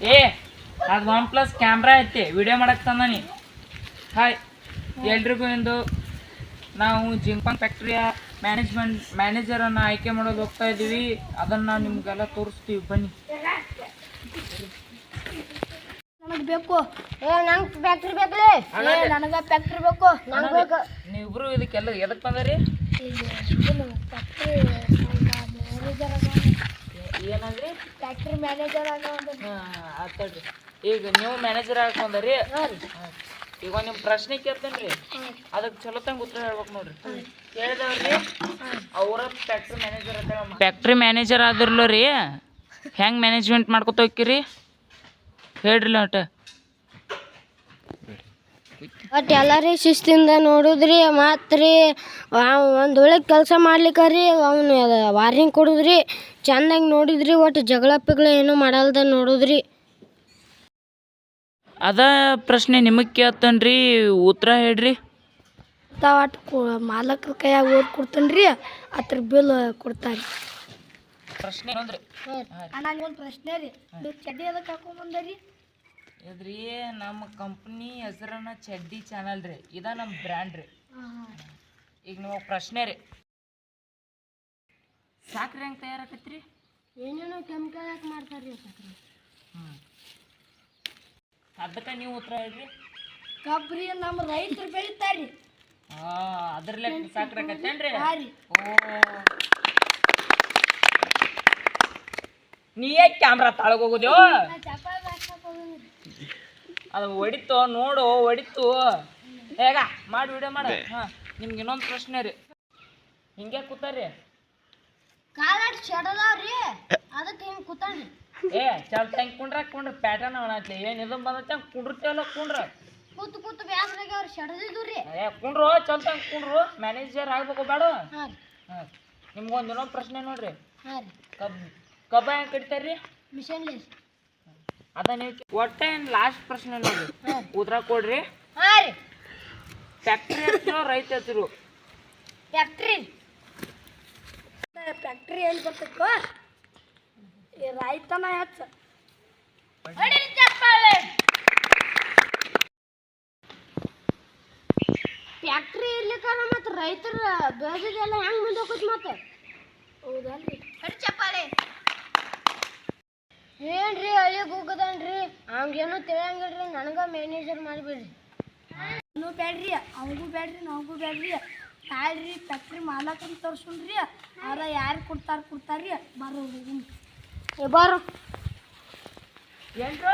ಏ ಅದು OnePlus camera ಐತಿ, ವಿಡಿಯೋ ಮಾಡಕ್ಕೆ ತಂದಾನಿ. ಹಾಯ್ ಎಲ್ರಿಗೂ ಎಂದು ನಾವು ಜಿಂಕ್ಪಾಂಗ್ ಫ್ಯಾಕ್ಟ್ರಿಯ ಮ್ಯಾನೇಜರನ್ನು ಆಯ್ಕೆ ಮಾಡೋದು ಹೋಗ್ತಾ ಇದ್ದೀವಿ. ಅದನ್ನು ನಿಮಗೆಲ್ಲ ತೋರಿಸ್ತೀವಿ, ಬನ್ನಿ. ನನಗೆ ಬೇಕು. ನಂಗೆ ಫ್ಯಾಕ್ಟ್ರಿ ಬೇಕಲೇ. ನನಗೆ ಫ್ಯಾಕ್ಟ್ರಿ ಬೇಕು. ನೀವಿಬ್ರು ಇದಕ್ಕೆಲ್ಲ ಎದಕ್ಕೆ ಬಂದರಿ? ಏನಂದ್ರಿ? ಫ್ಯಾಕ್ಟ್ರಿ ಮ್ಯಾನೇಜರ್ ಆತಡ್ರಿ. ಈಗ ನೀವು ಮ್ಯಾನೇಜರ್ ಹಾಕೊಂಡ್ರಿ. ಈಗ ನಿಮ್ಮ ಪ್ರಶ್ನೆ ಕೇಳ್ತೇನೆ ರೀ, ಅದಕ್ಕೆ ಚಲೋತಂಗೆ ಉತ್ತರ ಹೇಳ್ಬೇಕು ನೋಡ್ರಿ. ಕೇಳಿದವ್ರಿ ಅವರ ಫ್ಯಾಕ್ಟ್ರಿ ಮ್ಯಾನೇಜರ್ ಆದ್ರಲ್ಲ ರೀ, ಹೆಂಗೆ ಮ್ಯಾನೇಜ್ಮೆಂಟ್ ಮಾಡ್ಕೊತ ಹೋಗ್ತೀರಿ ಹೇಳ್ರಿ ಒಟ್ಟು. ಒಟ್ಟು ಎಲ್ಲರೂ ಶಿಸ್ತಿಂದ ನೋಡುದ್ರಿ. ಮತ್ತು ರೀ ಒಂದು ಒಳ್ಳೆ ಕೆಲಸ ಮಾಡ್ಲಿಕ್ಕೆ ರೀ ಅವನು ವಾರ್ನಿಂಗ್ ಕೊಡುದ್ರಿ. ಚೆಂದಾಗಿ ನೋಡಿದ್ರಿ. ಒಟ್ಟು ಜಗಳ ಪಿಗಳ ಏನೂ ಮಾಡಲ್ದ ನೋಡುದ್ರಿ. ಅದ ಪ್ರಶ್ನೆ ನಿಮಗೆ ಕೇಳ್ತಾನೆ ರೀ, ಉತ್ತರ ಹೇಳ್ರಿ. ಒಟ್ಟು ಮಾಲಕ್ರ ಕೈಯಾಗ ಓದಿ ಕೊಡ್ತಾನೆ ರೀ, ಅದ್ರ ಬಿಲ್ ಕೊಡ್ತಾರೆ. ಪ್ರಶ್ನೆ ಅಂದ್ರೆ ಒಂದು ಪ್ರಶ್ನೆ ರೀ, ಚಡ್ಡಿ ಅದಕ್ಕೆ ಹಾಕೊಂಡ್ಬಂದ್ರಿ? ಇದ್ರಿ ನಮ್ಮ ಕಂಪ್ನಿ ಹೆಸರನ್ನ ಚಡ್ಡಿ ಚಾನಲ್ ರೀ, ಇದ ನಮ್ಮ ಬ್ರ್ಯಾಂಡ್ ರೀ. ಈಗ ನಿಮಗೆ ಪ್ರಶ್ನೆ ರೀ, ಸಾಕ್ರಿ ಹೆಂಗೆ ತಯಾರಾಕತ್ರಿ? ಏನೇನೋ ಕೆಮಿಕಲ್ ಹಾಕಿ ಮಾಡ್ತಾರೆ ರೀ ಸಕ್ರೆ. ಅದಕ್ಕೆ ನೀವು ಉತ್ತರ ಹೇಳ್ರಿ. ಕಬ್ರಿ ನಮ್ಮ ರೈತರು ಬೆಳಿತಾರೆ. ಅದ್ರಲ್ಲೇ ಸಾಕ್ರಿ ಆಕತ್ತೇನ್ರಿ? ಓ, ನೀಯೇ ಕ್ಯಾಮ್ರಾ ತಾಳಗೋಗುದ್ಯೋ? ಅದು ಹೊಡಿತು ನೋಡು, ಹೊಡಿತು. ಹೇಗ ಮಾಡಿ ವಿಡಿಯೋ ಮಾಡ. ನಿಮ್ಗೆ ಇನ್ನೊಂದು ಪ್ರಶ್ನೆ ರೀ, ಹಿಂಗೆ ಕೂತಾರ್ರಿ? ಕಾಲಾಡ್ ಶಡದಾವ್ರಿ, ಅದಕ್ಕೆ ಹಿಂಗೆ ಕೂತಾನ್ರಿ. ಚಲ್ ತಂಗ್ ಕುಂಡ್ರಿ ಪ್ಯಾಟರ್ನ್ ಅವನತ್ಲಿ. ಏನು ಇದು ಬಂದೈತೆ ಕುಂಡ್ರತೇವಲ್ಲ, ಕುಂಡ್ರ ಕೂತು ಬ್ಯಾಸ್ರಾಗ ಅವ್ರು ಶಡದಿದ್ದು ರೀ. ಕುಂಡ್ರು ಚಲ್ ತಂಗ್ ಕುಂಡ್ರು. ಮ್ಯಾನೇಜರ್ ಆಗ್ಬೇಕು ಬೇಡ? ನಿಮ್ಗೊಂದು ಇನ್ನೊಂದು ಪ್ರಶ್ನೆ ನೋಡ್ರಿ. ಕಬ್ಬ ಹೆಂಗೆ ಕಡಿತಾರ್ರಿ? Mission lace. ಅದ ನೀವು ಒಟ್ಟೆ ಲಾಸ್ಟ್ ಪ್ರಶ್ನೆ ನೋಡ್ರಿ, ಉತ್ತರ ಕೊಡ್ರಿ. ಫ್ಯಾಕ್ಟ್ರಿ ಹೇಳ್ತಿರೋ ರೈತ ಹೇಳ್ತಿರು? ಫ್ಯಾಕ್ಟ್ರಿ ಎಲ್ಲಿ ಬರ್ತೈತೋ ರೈತನ ಹೆಚ್ಚ. ಫ್ಯಾಕ್ಟ್ರಿ ಇರ್ಲಿಕ್ಕ ಮತ್ತು ರೈತರ ಬೆಳೆದಿದೆಲ್ಲ ಹೆಂಗೆ ಮುಂದೆ ಹೋಗುತ್ತೆ ಮತ್ತೆ? ಹೌದಲ್ರಿ? ಏನ್ರಿ ಹಳ್ಳಿಗೆ ಹೋಗದನ್ರಿ, ಹಂಗೇನು ತಿಳಿಯಂಗಿಲ್ರಿ. ನನಗೆ ಮ್ಯಾನೇಜರ್ ಮಾಡಿಬಿಡ್ರಿ. ಅವನು ಬೇಡ್ರಿ, ಅವನಿಗೂ ಬೇಡ್ರಿ, ನಮಗೂ ಬೇಡ್ರಿ. ಯಾರ್ರಿ ಫ್ಯಾಕ್ಟ್ರಿ ಮಾಲಕಂತ ತೋರ್ಸುಣ್ರಿ, ಅವ್ರ ಯಾರು ಕೊಡ್ತಾರ್ರಿ. ಬರೋ ಬಾರೋ ಏನ್ರ